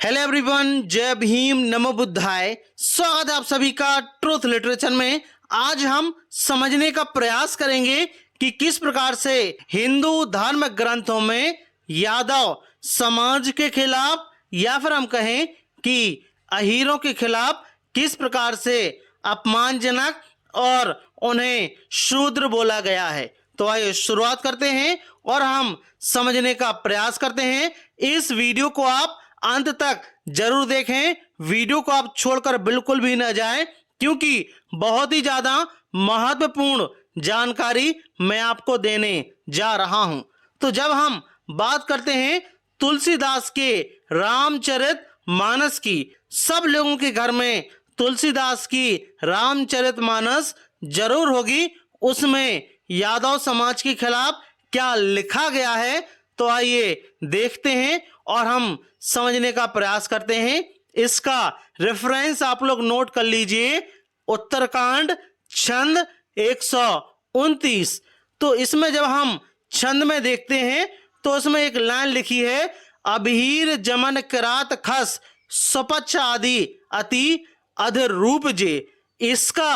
Hello everyone, जय भीम, नमो बुद्धाय। स्वागत है आप सभी का ट्रूथ लिटरेचर में। आज हम समझने का प्रयास करेंगे कि किस प्रकार से हिंदू धर्म ग्रंथों में यादव समाज के खिलाफ या फिर हम कहें कि अहीरों के खिलाफ किस प्रकार से अपमानजनक और उन्हें शूद्र बोला गया है। तो आइए शुरुआत करते हैं और हम समझने का प्रयास करते हैं। इस वीडियो को आप अंत तक जरूर देखें, वीडियो को आप छोड़कर बिल्कुल भी न जाएं, क्योंकि बहुत ही ज्यादा महत्वपूर्ण जानकारी मैं आपको देने जा रहा हूं। तो जब हम बात करते हैं तुलसीदास के रामचरित मानस की, सब लोगों के घर में तुलसीदास की रामचरित मानस जरूर होगी। उसमें यादव समाज के खिलाफ क्या लिखा गया है, तो आइए देखते हैं और हम समझने का प्रयास करते हैं। इसका रेफरेंस आप लोग नोट कर लीजिए, उत्तरकांड छंद 129। तो इसमें जब हम छंद में देखते हैं तो उसमें एक लाइन लिखी है, अभीर जमन किरात खस स्वपच्छ आदि अति अधर रूप जे। इसका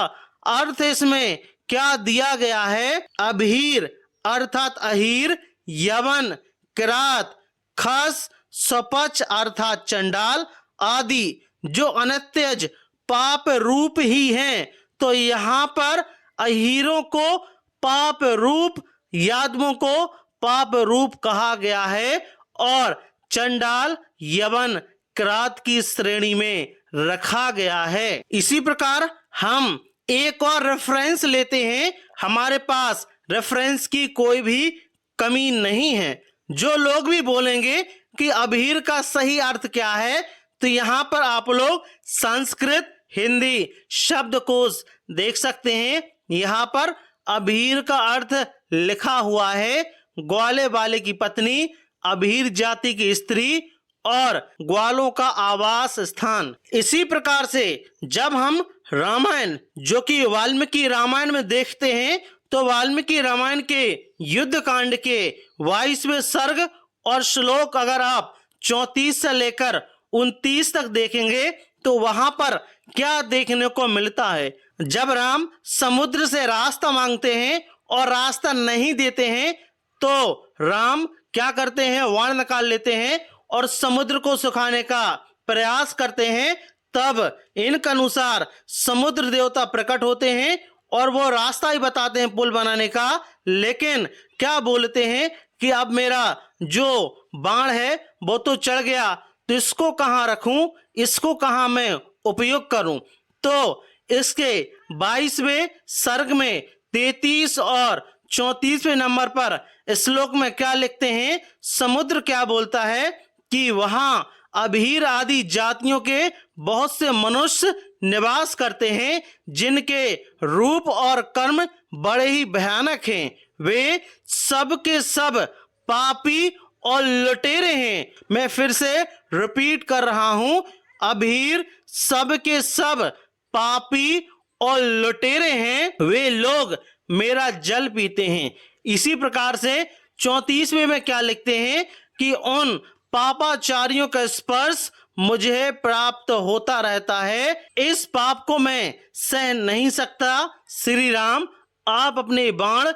अर्थ इसमें क्या दिया गया है? अभीर अर्थात अहीर, यवन किरात, खस स्वपच्छ अर्थात चंडाल, आदि जो अनत्यज पाप रूप ही हैं। तो यहाँ पर अहीरों को पाप रूप, यादवों को पाप रूप कहा गया है और चंडाल यवन किरात की श्रेणी में रखा गया है। इसी प्रकार हम एक और रेफरेंस लेते हैं। हमारे पास रेफरेंस की कोई भी कमी नहीं है। जो लोग भी बोलेंगे कि अभीर का सही अर्थ क्या है, तो यहाँ पर आप लोग संस्कृत हिंदी शब्दकोश देख सकते हैं। यहाँ पर अभीर का अर्थ लिखा हुआ है, ग्वाले वाले की पत्नी, अभीर जाति की स्त्री और ग्वालों का आवास स्थान। इसी प्रकार से जब हम रामायण, जो कि वाल्मीकि रामायण में देखते हैं, तो वाल्मीकि रामायण के युद्ध कांड के 22वें सर्ग और श्लोक अगर आप 34 से लेकर 29 तक देखेंगे तो वहां पर क्या देखने को मिलता है। जब राम समुद्र से रास्ता मांगते हैं और रास्ता नहीं देते हैं, तो राम क्या करते हैं, वाण निकाल लेते हैं और समुद्र को सुखाने का प्रयास करते हैं। तब इनके अनुसार समुद्र देवता प्रकट होते हैं और वो रास्ता ही बताते हैं पुल बनाने का। लेकिन क्या बोलते हैं कि अब मेरा जो बाण है वो तो चढ़ गया, तो इसको कहाँ रखूं, इसको कहाँ मैं उपयोग करूं। तो इसके 22वें सर्ग में 33 और 34वें नंबर पर श्लोक में क्या लिखते हैं, समुद्र क्या बोलता है कि वहां अभीर आदि जातियों के बहुत से मनुष्य निवास करते हैं, जिनके रूप और कर्म बड़े ही भयानक हैं। वे सब के सब पापी और लुटेरे हैं। मैं फिर से रिपीट कर रहा हूं, अभीर सब के सब पापी और लुटेरे हैं। वे लोग मेरा जल पीते हैं। इसी प्रकार से 34वें में क्या लिखते हैं कि उन पापाचारियों का स्पर्श मुझे प्राप्त होता रहता है, इस पाप को मैं सह नहीं सकता। श्री राम, आप अपने बाण,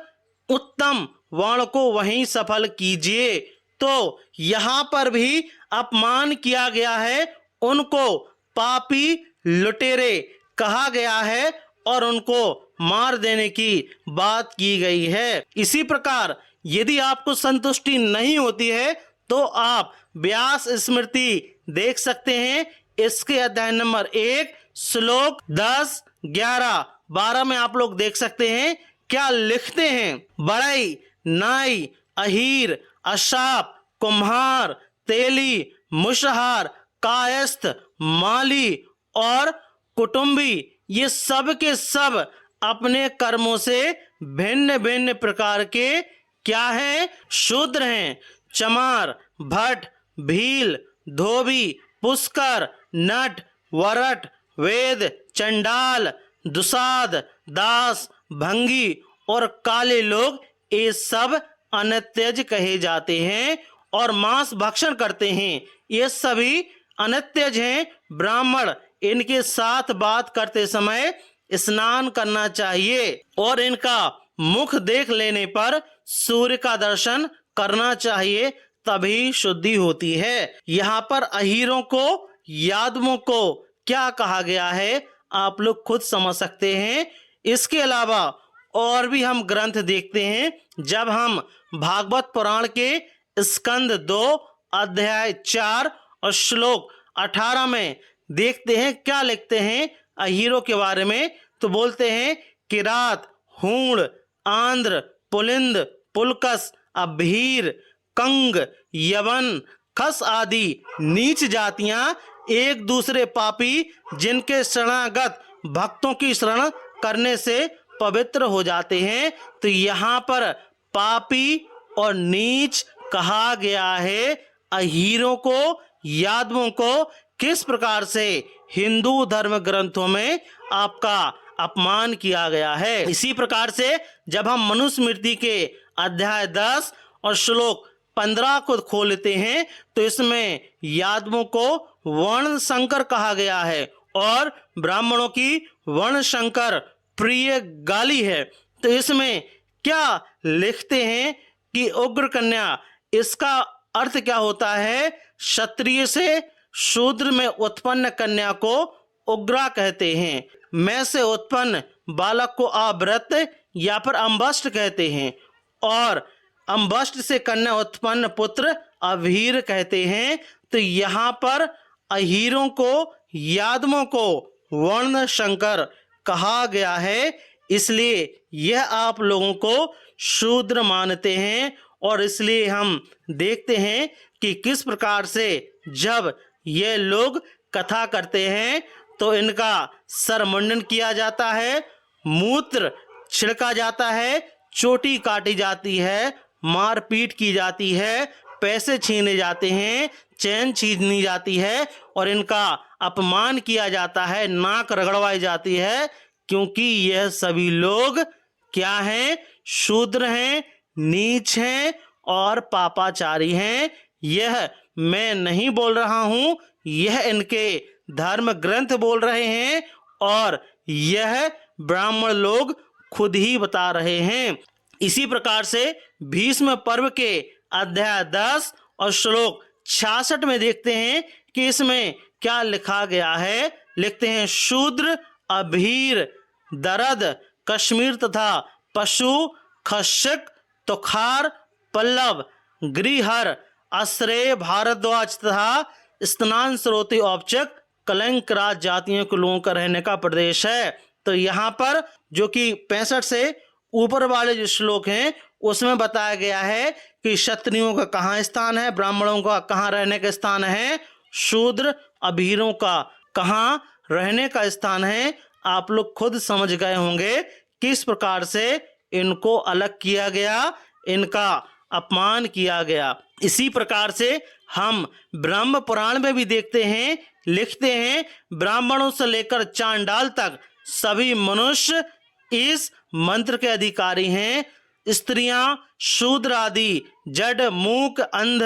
उत्तम बाण को वहीं सफल कीजिए। तो यहाँ पर भी अपमान किया गया है, उनको पापी लुटेरे कहा गया है और उनको मार देने की बात की गई है। इसी प्रकार यदि आपको संतुष्टि नहीं होती है तो आप व्यास स्मृति देख सकते हैं। इसके अध्याय नंबर 1 श्लोक 10, 11, 12 में आप लोग देख सकते हैं क्या लिखते हैं। बड़ई, नाई, अहीर, अशाप, कुम्हार, तेली, मुशहार, कायस्थ, माली और कुटुंबी, ये सब के सब अपने कर्मों से भिन्न भिन्न प्रकार के क्या हैं, शूद्र हैं। चमार, भट्ट, भील, धोबी, पुष्कर, नट, वरट, वेद, चंडाल, दुसाद, दास, भंगी और काले लोग, ये सब अनत्यज कहे जाते हैं और मांस भक्षण करते हैं। ये सभी अनित्यज हैं ब्राह्मण, इनके साथ बात करते समय स्नान करना चाहिए और इनका मुख देख लेने पर सूर्य का दर्शन करना चाहिए, तभी शुद्धि होती है। यहाँ पर अहीरों को, यादवों को क्या कहा गया है आप लोग खुद समझ सकते हैं। इसके अलावा और भी हम ग्रंथ देखते हैं। जब हम भागवत पुराण के स्कंद 2 अध्याय 4 और श्लोक 18 में देखते हैं क्या लिखते हैं अहीरों के बारे में, तो बोलते हैं किरात, हूण, आंध्र, पुलिंद, पुलकस, अभीर, कंग, यवन, खस आदि नीच जातियां एक दूसरे पापी जिनके शरणागत भक्तों की शरण करने से पवित्र हो जाते हैं। तो यहाँ पर पापी और नीच कहा गया है। अहीरों को, यादवों को किस प्रकार से हिंदू धर्म ग्रंथों में आपका अपमान किया गया है। इसी प्रकार से जब हम मनुस्मृति के अध्याय 10 और श्लोक 15 को खोलते हैं तो इसमें यादवों को वर्ण संकर कहा गया है और ब्राह्मणों की वर्ण संकर प्रिय गाली है। तो इसमें क्या लिखते हैं कि उग्र कन्या, इसका अर्थ क्या होता है? क्षत्रिय से शूद्र में उत्पन्न कन्या को उग्रा कहते हैं। मैं से उत्पन्न बालक को अव्रत या फिर अम्बष्ट कहते हैं और अम्बष्ट से कन्या उत्पन्न पुत्र अभीर कहते हैं। तो यहाँ पर अहीरों को, यादवों को वर्ण संकर कहा गया है, इसलिए यह आप लोगों को शूद्र मानते हैं। और इसलिए हम देखते हैं कि किस प्रकार से जब ये लोग कथा करते हैं तो इनका सरमुंडन किया जाता है, मूत्र छिड़का जाता है, चोटी काटी जाती है, मारपीट की जाती है, पैसे छीने जाते हैं, चैन छीनी जाती है और इनका अपमान किया जाता है, नाक रगड़वाई जाती है, क्योंकि यह सभी लोग क्या हैं? शूद्र हैं, नीच हैं और पापाचारी हैं। यह मैं नहीं बोल रहा हूँ, यह इनके धर्म ग्रंथ बोल रहे हैं और यह ब्राह्मण लोग खुद ही बता रहे हैं। इसी प्रकार से भीष्म पर्व के अध्याय 10 और श्लोक 66 में देखते हैं कि इसमें क्या लिखा गया है। लिखते हैं शूद्र, अभीर, दरद, कश्मीर तथा पशु, खश्यक, तुखार, पल्लव, ग्रीहर, आश्रय, भारद्वाज तथा स्नान स्रोती औपचक कलंक राज जातियों के लोगों का रहने का प्रदेश है। तो यहाँ पर जो कि 65 से ऊपर वाले जो श्लोक हैं उसमें बताया गया है कि क्षत्रियों का कहाँ स्थान है, ब्राह्मणों का कहाँ रहने का स्थान है, शूद्र अभीरों का कहाँ रहने का स्थान है। आप लोग खुद समझ गए होंगे किस प्रकार से इनको अलग किया गया, इनका अपमान किया गया। इसी प्रकार से हम ब्रह्म पुराण में भी देखते हैं, लिखते हैं ब्राह्मणों से लेकर चांडाल तक सभी मनुष्य इस मंत्र के अधिकारी हैं। स्त्रियां, शूद्र आदि जड, मूक, अंध,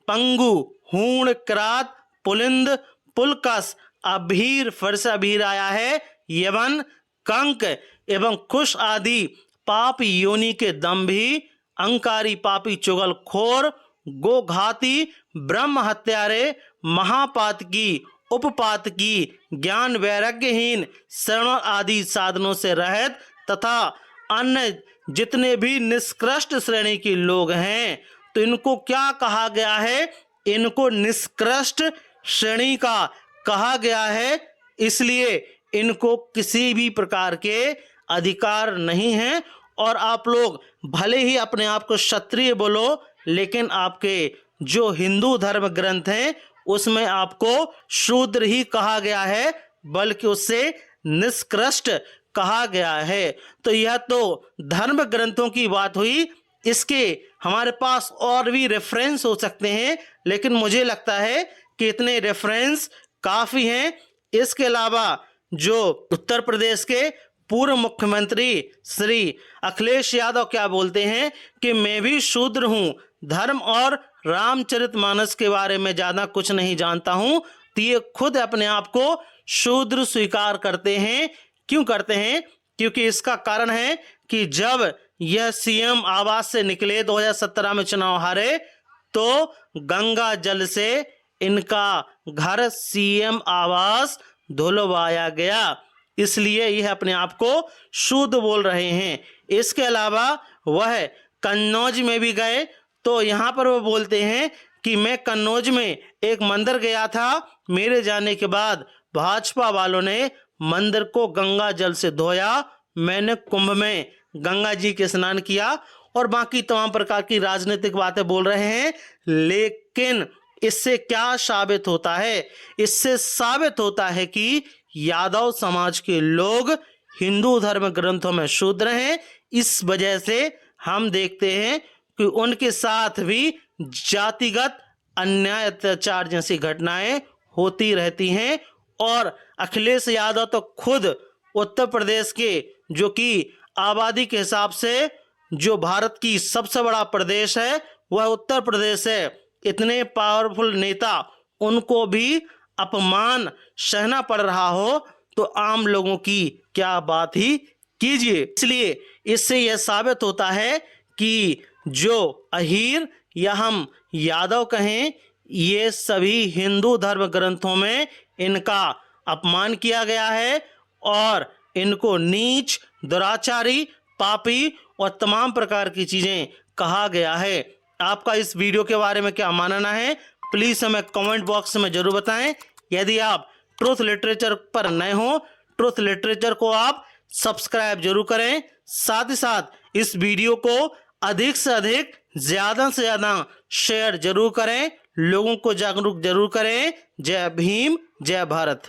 पंगु, हूण, किरात, पुलिंद, पुलकस, अभीर, फर्श अभीर आया है, यवन, कंक एवं खुश आदि पाप योनि के दंभी, अंकारी, पापी, चुगलखोर, गोघाती, ब्रह्म हत्यारे, महापातकी, उपपातकी, ज्ञान वैराग्यहीन, श्रवण आदि साधनों से रहित तथा अन्य जितने भी निष्कृष्ट श्रेणी के लोग हैं, तो इनको क्या कहा गया है? इनको निष्कृष्ट श्रेणी का कहा गया है। इसलिए इनको किसी भी प्रकार के अधिकार नहीं है और आप लोग भले ही अपने आप को क्षत्रिय बोलो, लेकिन आपके जो हिंदू धर्म ग्रंथ हैं उसमें आपको शूद्र ही कहा गया है, बल्कि उससे निष्कृष्ट कहा गया है। तो यह तो धर्म ग्रंथों की बात हुई। इसके हमारे पास और भी रेफरेंस हो सकते हैं, लेकिन मुझे लगता है कि इतने रेफरेंस काफ़ी हैं। इसके अलावा जो उत्तर प्रदेश के पूर्व मुख्यमंत्री श्री अखिलेश यादव क्या बोलते हैं कि मैं भी शूद्र हूँ, धर्म और रामचरितमानस के बारे में ज़्यादा कुछ नहीं जानता हूँ, क्षत्रिय खुद अपने आप को शूद्र स्वीकार करते हैं। क्यों करते हैं? क्योंकि इसका कारण है कि जब यह सीएम आवास से निकले, 2017 में चुनाव हारे, तो गंगा जल से इनका घर सीएम आवास धुलवाया गया, इसलिए यह अपने आप को शुद्ध बोल रहे हैं। इसके अलावा वह कन्नौज में भी गए तो यहाँ पर वो बोलते हैं कि मैं कन्नौज में एक मंदिर गया था, मेरे जाने के बाद भाजपा वालों ने मंदिर को गंगा जल से धोया, मैंने कुंभ में गंगा जी के स्नान किया, और बाकी तमाम प्रकार की राजनीतिक बातें बोल रहे हैं। लेकिन इससे क्या साबित होता है? इससे साबित होता है कि यादव समाज के लोग हिंदू धर्म ग्रंथों में शूद्र हैं। इस वजह से हम देखते हैं कि उनके साथ भी जातिगत अन्याय अत्याचार जैसी घटनाएं होती रहती हैं। और अखिलेश यादव तो खुद उत्तर प्रदेश के, जो कि आबादी के हिसाब से जो भारत की सबसे बड़ा प्रदेश है वह उत्तर प्रदेश है, इतने पावरफुल नेता, उनको भी अपमान सहना पड़ रहा हो तो आम लोगों की क्या बात ही कीजिए। इसलिए इससे यह साबित होता है कि जो अहीर या हम यादव कहें, ये सभी हिंदू धर्म ग्रंथों में इनका अपमान किया गया है और इनको नीच, दुराचारी, पापी और तमाम प्रकार की चीजें कहा गया है। आपका इस वीडियो के बारे में क्या मानना है, प्लीज हमें कमेंट बॉक्स में जरूर बताएं। यदि आप ट्रुथ लिटरेचर पर नए हो, ट्रुथ लिटरेचर को आप सब्सक्राइब जरूर करें। साथ ही साथ इस वीडियो को अधिक से अधिक, ज्यादा से ज्यादा शेयर जरूर करें, लोगों को जागरूक जरूर करें। जय भीम, जय भारत।